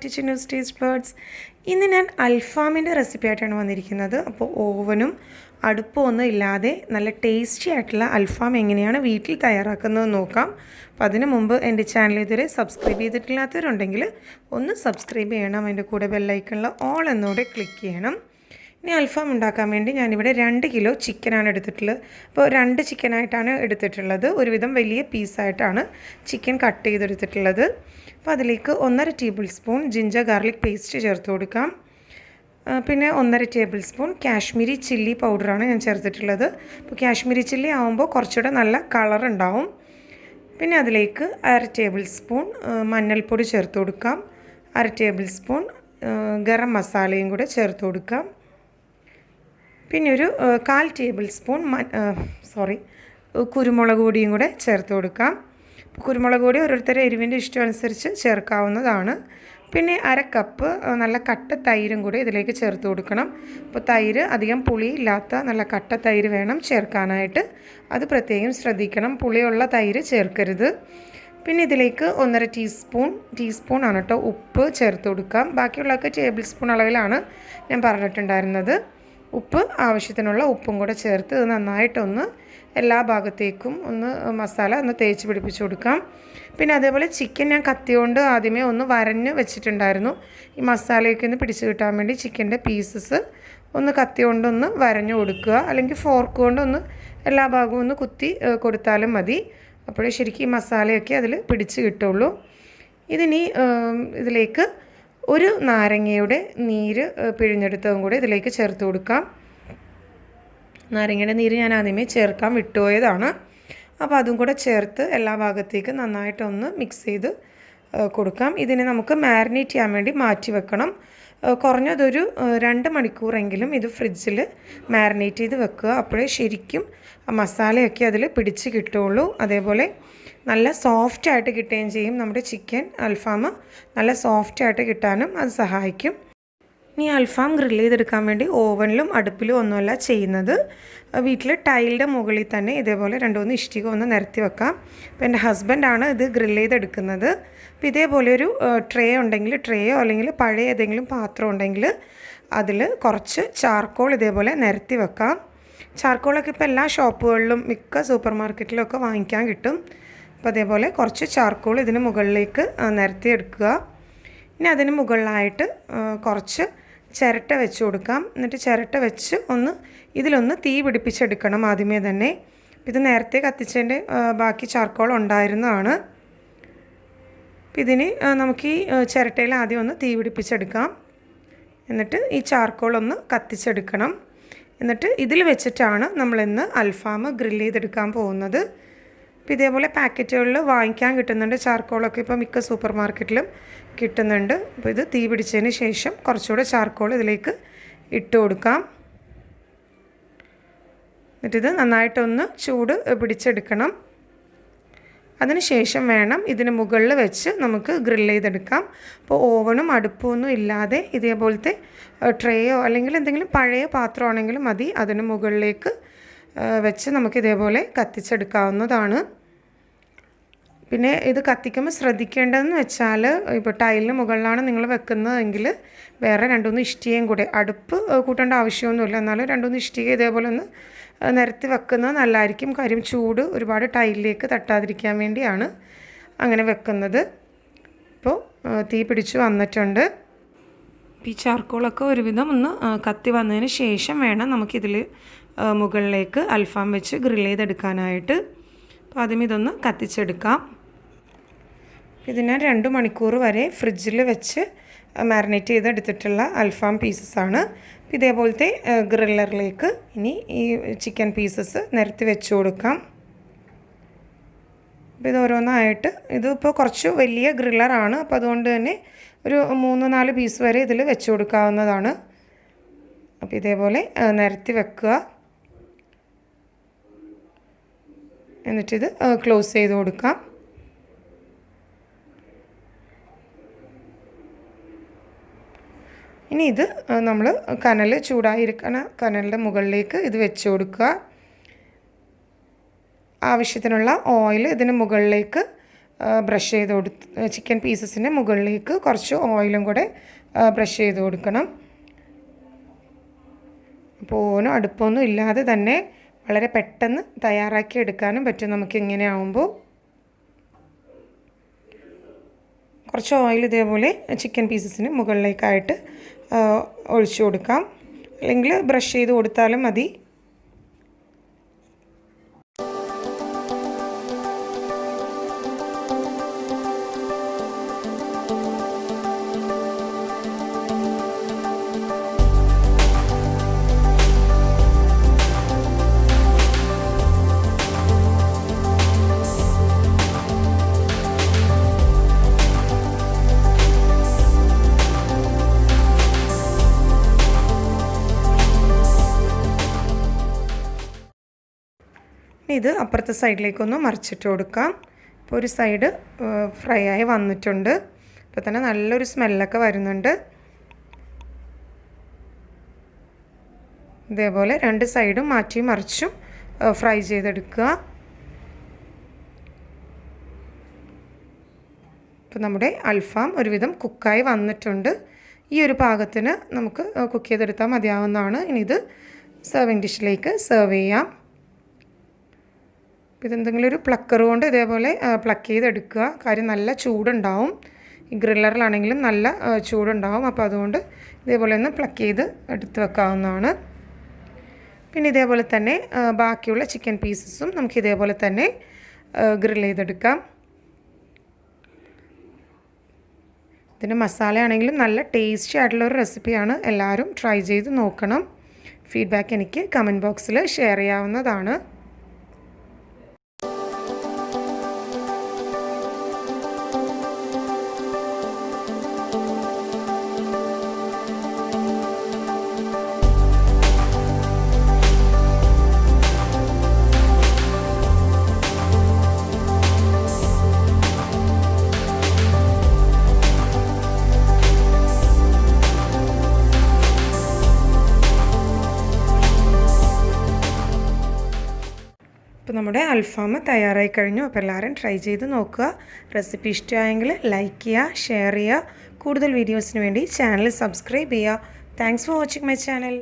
Back to Chinnus taste birds. ഇന്ന് ഞാൻ അൽഫാമിൻ്റെ recipe ആയിട്ടാണ് വന്നിരിക്കുന്നത്. അപ്പോൾ ഓവനും അടുപ്പമൊന്നും ഇല്ലാതെ നല്ല ടേസ്റ്റി ആയിട്ടുള്ള അൽഫാം എങ്ങനെയാണ് വീട്ടിൽ തയ്യാറാക്കുന്നത് നോക്കാം. അപ്പോൾ അതിന് മുമ്പ് എൻ്റെ ചാനൽ ഇതുവരെ സബ്സ്ക്രൈബ് ചെയ്തിട്ടില്ലാത്തവരുണ്ടെങ്കിൽ ഒന്ന് സബ്സ്ക്രൈബ് ചെയ്യണം. അതിൻ്റെ കൂടെ ബെല്ലൈക്കണിൽ ഓൾ എന്നോടെ ക്ലിക്ക് ചെയ്യണം. ഇനി അൽഫാം ഉണ്ടാക്കാൻ വേണ്ടി ഞാനിവിടെ 2 കിലോ ചിക്കനാണ് എടുത്തിട്ടുള്ളത്. അപ്പോൾ 2 ചിക്കനായിട്ടാണ് എടുത്തിട്ടുള്ളത്. ഒരുവിധം വലിയ പീസായിട്ടാണ് ചിക്കൻ കട്ട് ചെയ്തെടുത്തിട്ടുള്ളത്. അപ്പോൾ അതിലേക്ക് 1.5 table spoon ginger garlic paste ചേർത്ത് കൊടുക്കാം. പിന്നെ 1.5 ടേബിൾ സ്പൂൺ കാശ്മീരി ചില്ലി പൗഡറാണ് ഞാൻ ചേർത്തിട്ടുള്ളത്. അപ്പോൾ കാശ്മീരി ചില്ലി ആകുമ്പോൾ കുറച്ചുകൂടെ നല്ല കളർ ഉണ്ടാവും. പിന്നെ അതിലേക്ക് 1/2 ടേബിൾ സ്പൂൺ മഞ്ഞൾപ്പൊടി ചേർത്ത് കൊടുക്കാം. 1/2 ടേബിൾ സ്പൂൺ ഗരം മസാലയും കൂടെ ചേർത്ത് കൊടുക്കാം. പിന്നെ ഒരു 1/4 ടേബിൾ സ്പൂൺ കുരുമുളക് പൊടിയും കൂടെ ചേർത്ത് കൊടുക്കാം. കുരുമുളക് പൊടി ഓരോരുത്തരുടെ എരിവിൻ്റെ ഇഷ്ടമനുസരിച്ച് ചേർക്കാവുന്നതാണ്. പിന്നെ 1/2 കപ്പ് നല്ല കട്ട തൈരും കൂടെ ഇതിലേക്ക് ചേർത്ത് കൊടുക്കണം. അപ്പോൾ തൈര് അധികം പുളി ഇല്ലാത്ത നല്ല കട്ട തൈര് വേണം ചേർക്കാനായിട്ട്. അത് പ്രത്യേകം ശ്രദ്ധിക്കണം, പുളിയുള്ള തൈര് ചേർക്കരുത്. പിന്നെ ഇതിലേക്ക് 1.5 ടീസ്പൂൺ ആണ് കേട്ടോ ഉപ്പ് ചേർത്ത് കൊടുക്കാം. ബാക്കിയുള്ളതൊക്കെ ടേബിൾ സ്പൂൺ അളവിലാണ് ഞാൻ പറഞ്ഞിട്ടുണ്ടായിരുന്നത്. ഉപ്പ് ആവശ്യത്തിനുള്ള ഉപ്പും കൂടെ ചേർത്ത് ഇത് നന്നായിട്ടൊന്ന് എല്ലാ ഭാഗത്തേക്കും മസാല തേച്ച് പിടിപ്പിച്ച് കൊടുക്കാം. പിന്നെ അതേപോലെ ചിക്കൻ ഞാൻ കത്തി കൊണ്ട് ആദ്യമേ ഒന്ന് വരഞ്ഞ് വെച്ചിട്ടുണ്ടായിരുന്നു. ഈ മസാലയൊക്കെ ഒന്ന് പിടിച്ച് കിട്ടാൻ വേണ്ടി ചിക്കൻ്റെ പീസസ് കത്തി കൊണ്ടൊന്ന് വരഞ്ഞു കൊടുക്കുക, അല്ലെങ്കിൽ ഫോർക്ക് കൊണ്ടൊന്ന് എല്ലാ ഭാഗവും ഒന്ന് കുത്തി കൊടുത്താലും മതി. അപ്പോഴേ ശരിക്കും ഈ മസാലയൊക്കെ അതിൽ പിടിച്ച് കിട്ടുള്ളൂ. ഇതിലേക്ക് ഒരു നാരങ്ങയുടെ നീര് പിഴിഞ്ഞെടുത്തതും കൂടെ ഇതിലേക്ക് ചേർത്ത് കൊടുക്കാം. നാരങ്ങയുടെ നീര് ഞാൻ ആദ്യമേ ചേർക്കാൻ വിട്ടുപോയതാണ്. അപ്പോൾ അതും കൂടെ ചേർത്ത് എല്ലാ ഭാഗത്തേക്കും നന്നായിട്ടൊന്ന് മിക്സ് ചെയ്ത് കൊടുക്കാം. ഇതിനെ നമുക്ക് മാരിനേറ്റ് ചെയ്യാൻ വേണ്ടി മാറ്റി വെക്കണം. കുറഞ്ഞതൊരു 2 മണിക്കൂറെങ്കിലും ഇത് ഫ്രിഡ്ജിൽ മാരിനേറ്റ് ചെയ്ത് വെക്കുക. അപ്പോഴേ ശരിക്കും മസാലയൊക്കെ അതിൽ പിടിച്ച് കിട്ടുള്ളൂ. അതേപോലെ നല്ല സോഫ്റ്റായിട്ട് കിട്ടുകയും ചെയ്യും. നമ്മുടെ ചിക്കൻ അൽഫാം നല്ല സോഫ്റ്റായിട്ട് കിട്ടാനും അത് സഹായിക്കും. ഇനി അൽഫാം ഗ്രില്ല് ചെയ്തെടുക്കാൻ വേണ്ടി ഓവനിലും അടുപ്പിലും ഒന്നുമല്ല ചെയ്യുന്നത്. വീട്ടിൽ ടൈലിൻ്റെ മുകളിൽ തന്നെ ഇതേപോലെ 2-3 ഇഷ്ടിക നിരത്തി വെക്കാം. അപ്പോൾ എൻ്റെ ഹസ്ബൻഡാണ് ഇത് ഗ്രില്ല് ചെയ്തെടുക്കുന്നത്. അപ്പോൾ ഇതേപോലെ ഒരു ട്രേ ഉണ്ടെങ്കിൽ, ട്രേയോ അല്ലെങ്കിൽ പഴയ ഏതെങ്കിലും പാത്രം ഉണ്ടെങ്കിൽ അതിൽ കുറച്ച് ചാർക്കോൾ ഇതേപോലെ നിരത്തി വെക്കാം. ചാർക്കോളൊക്കെ ഇപ്പോൾ എല്ലാ ഷോപ്പുകളിലും മിക്ക സൂപ്പർ മാർക്കറ്റിലും ഒക്കെ വാങ്ങിക്കാൻ കിട്ടും. അപ്പോൾ അതേപോലെ കുറച്ച് ചാർക്കോൾ ഇതിന് മുകളിലേക്ക് നിരത്തി എടുക്കുക. ഇനി അതിന് മുകളിലായിട്ട് കുറച്ച് ചിരട്ട വെച്ച് കൊടുക്കാം. എന്നിട്ട് ചിരട്ട വെച്ച് ഇതിലൊന്ന് തീ പിടിപ്പിച്ചെടുക്കണം ആദ്യമേ തന്നെ. ഇത് നേരത്തെ കത്തിച്ചതിൻ്റെ ബാക്കി ചാർക്കോൾ ഉണ്ടായിരുന്നതാണ്. അപ്പം ഇതിന് നമുക്ക് ഈ ചിരട്ടയിൽ ആദ്യം തീ പിടിപ്പിച്ചെടുക്കാം. എന്നിട്ട് ഈ ചാർക്കോൾ കത്തിച്ചെടുക്കണം. എന്നിട്ട് ഇതിൽ വെച്ചിട്ടാണ് നമ്മളിന്ന് അൽഫാം ഗ്രില്ല് ചെയ്തെടുക്കാൻ പോകുന്നത്. അപ്പോൾ ഇതേപോലെ പാക്കറ്റുകളിൽ വാങ്ങിക്കാൻ കിട്ടുന്നുണ്ട്. ചാർക്കോളൊക്കെ ഇപ്പോൾ മിക്ക സൂപ്പർ മാർക്കറ്റിലും കിട്ടുന്നുണ്ട്. അപ്പോൾ ഇത് തീ പിടിച്ചതിന് ശേഷം കുറച്ചുകൂടെ ചാർക്കോൾ ഇതിലേക്ക് ഇട്ട് കൊടുക്കാം. എന്നിട്ടിത് നന്നായിട്ടൊന്ന് ചൂട് പിടിച്ചെടുക്കണം. അതിന് ശേഷം വേണം ഇതിന് മുകളിൽ വെച്ച് നമുക്ക് ഗ്രില്ല് ചെയ്തെടുക്കാം. അപ്പോൾ ഓവനും അടുപ്പൊന്നും ഇല്ലാതെ ഇതേപോലത്തെ ട്രേയോ അല്ലെങ്കിൽ എന്തെങ്കിലും പഴയ പാത്രമാണെങ്കിലും മതി. അതിന് മുകളിലേക്ക് വെച്ച് നമുക്ക് ഇതേപോലെ കത്തിച്ചെടുക്കാവുന്നതാണ്. പിന്നെ ഇത് കത്തിക്കുമ്പോൾ ശ്രദ്ധിക്കേണ്ടതെന്ന് വെച്ചാൽ, ഇപ്പോൾ ടൈലിന് മുകളിലാണ് നിങ്ങൾ വെക്കുന്നതെങ്കിൽ വേറെ 2-3 ഇഷ്ടികയും കൂടെ, അടുപ്പ് കൂട്ടേണ്ട ആവശ്യമൊന്നുമില്ല, എന്നാലും 2-3 ഇഷ്ടിക ഇതേപോലെ നിരത്തി വെക്കുന്നത് നല്ലതായിരിക്കും. കാര്യം ചൂട് ഒരുപാട് ടൈലിലേക്ക് തട്ടാതിരിക്കാൻ വേണ്ടിയാണ് അങ്ങനെ വെക്കുന്നത്. ഇപ്പോൾ തീ പിടിച്ചു വന്നിട്ടുണ്ട്. ഈ ചാർക്കോളൊക്കെ ഒരുവിധം കത്തി വന്നതിന് ശേഷം വേണം നമുക്കിതിൽ മുകളിലേക്ക് അൽഫാം വെച്ച് ഗ്രില്ല് ചെയ്തെടുക്കാനായിട്ട്. അപ്പോൾ ആദ്യം ഇതൊന്ന് കത്തിച്ചെടുക്കാം. ഇതിനെ 2 മണിക്കൂർ വരെ ഫ്രിഡ്ജിൽ വെച്ച് മാരിനേറ്റ് ചെയ്തെടുത്തിട്ടുള്ള അൽഫാം പീസസാണ്. ഇതേപോലത്തെ ഗ്രില്ലറിലേക്ക് ഇനി ഈ ചിക്കൻ പീസസ് നിരത്തി വെച്ച് കൊടുക്കാം. അപ്പോൾ ഇത് ഓരോന്നായിട്ട്, ഇതിപ്പോൾ കുറച്ച് വലിയ ഗ്രില്ലറാണ്. അപ്പോൾ അതുകൊണ്ട് തന്നെ ഒരു 3-4 പീസ് വരെ ഇതിൽ വെച്ച് കൊടുക്കാവുന്നതാണ്. അപ്പോൾ ഇതേപോലെ നിരത്തി വെക്കുക. എന്നിട്ടിത് ക്ലോസ് ചെയ്ത് കൊടുക്കാം. ഇനി ഇത് നമ്മൾ കനൽ ചൂടായിരിക്കണ കനലിൻ്റെ മുകളിലേക്ക് ഇത് വെച്ച് കൊടുക്കുക. ആവശ്യത്തിനുള്ള ഓയിൽ ഇതിന് മുകളിലേക്ക് ബ്രഷ് ചെയ്ത് ചിക്കൻ പീസസിൻ്റെ മുകളിലേക്ക് കുറച്ച് ഓയിലും കൂടെ ബ്രഷ് ചെയ്ത് കൊടുക്കണം. അപ്പോൾ ഓവനോ അടുപ്പൊന്നും ഇല്ലാതെ തന്നെ വളരെ പെട്ടെന്ന് തയ്യാറാക്കി എടുക്കാനും പറ്റും നമുക്ക് ഇങ്ങനെ ആവുമ്പോൾ. കുറച്ച് ഓയിൽ ഇതേപോലെ ചിക്കൻ പീസസിന് മുകളിലേക്കായിട്ട് ഒഴിച്ചു കൊടുക്കാം, അല്ലെങ്കിൽ ബ്രഷ് ചെയ്ത് കൊടുത്താലും മതി. ഇത് അപ്പുറത്തെ സൈഡിലേക്കൊന്ന് മറിച്ചിട്ട് കൊടുക്കാം. ഇപ്പോൾ ഒരു സൈഡ് ഫ്രൈ ആയി വന്നിട്ടുണ്ട്. ഇപ്പോൾ തന്നെ നല്ലൊരു സ്മെല്ലൊക്കെ വരുന്നുണ്ട്. ഇതേപോലെ രണ്ട് സൈഡും മാറ്റി മറിച്ചും ഫ്രൈ ചെയ്തെടുക്കുക. ഇപ്പോൾ നമ്മുടെ അൽഫാം ഒരുവിധം കുക്കായി വന്നിട്ടുണ്ട്. ഈ ഒരു പാകത്തിന് നമുക്ക് കുക്ക് ചെയ്തെടുത്താൽ മതിയാവുന്നതാണ്. ഇനി ഇത് സെർവിങ് ഡിഷിലേക്ക് സെർവ് ചെയ്യാം. ഇതെന്തെങ്കിലും ഒരു പ്ലക്കർ കൊണ്ട് ഇതേപോലെ പ്ലക്ക് ചെയ്തെടുക്കുക. കാര്യം നല്ല ചൂടുണ്ടാവും, ഈ ഗ്രില്ലറിലാണെങ്കിലും നല്ല ചൂടുണ്ടാവും. അപ്പോൾ അതുകൊണ്ട് ഇതേപോലെ ഒന്ന് പ്ലക്ക് ചെയ്ത് എടുത്ത് വെക്കാവുന്നതാണ്. പിന്നെ ഇതേപോലെ തന്നെ ബാക്കിയുള്ള ചിക്കൻ പീസസും നമുക്ക് ഇതേപോലെ തന്നെ ഗ്രിൽ ചെയ്തെടുക്കാം. ഇതിൻ്റെ മസാലയാണെങ്കിലും നല്ല ടേസ്റ്റി ആയിട്ടുള്ളൊരു റെസിപ്പിയാണ്. എല്ലാവരും ട്രൈ ചെയ്ത് നോക്കണം. ഫീഡ്ബാക്ക് എനിക്ക് കമൻറ്റ് ബോക്സിൽ ഷെയർ ചെയ്യാവുന്നതാണ്. അപ്പോൾ നമ്മുടെ അൽഫാം തയ്യാറായി കഴിഞ്ഞു. അപ്പോൾ എല്ലാവരും ട്രൈ ചെയ്ത് നോക്കുക. റെസിപ്പി ഇഷ്ടമായെങ്കിൽ ലൈക്ക് ചെയ്യുക, ഷെയർ ചെയ്യുക. കൂടുതൽ വീഡിയോസിന് വേണ്ടി ചാനൽ സബ്സ്ക്രൈബ് ചെയ്യുക. Thanks for watching my channel.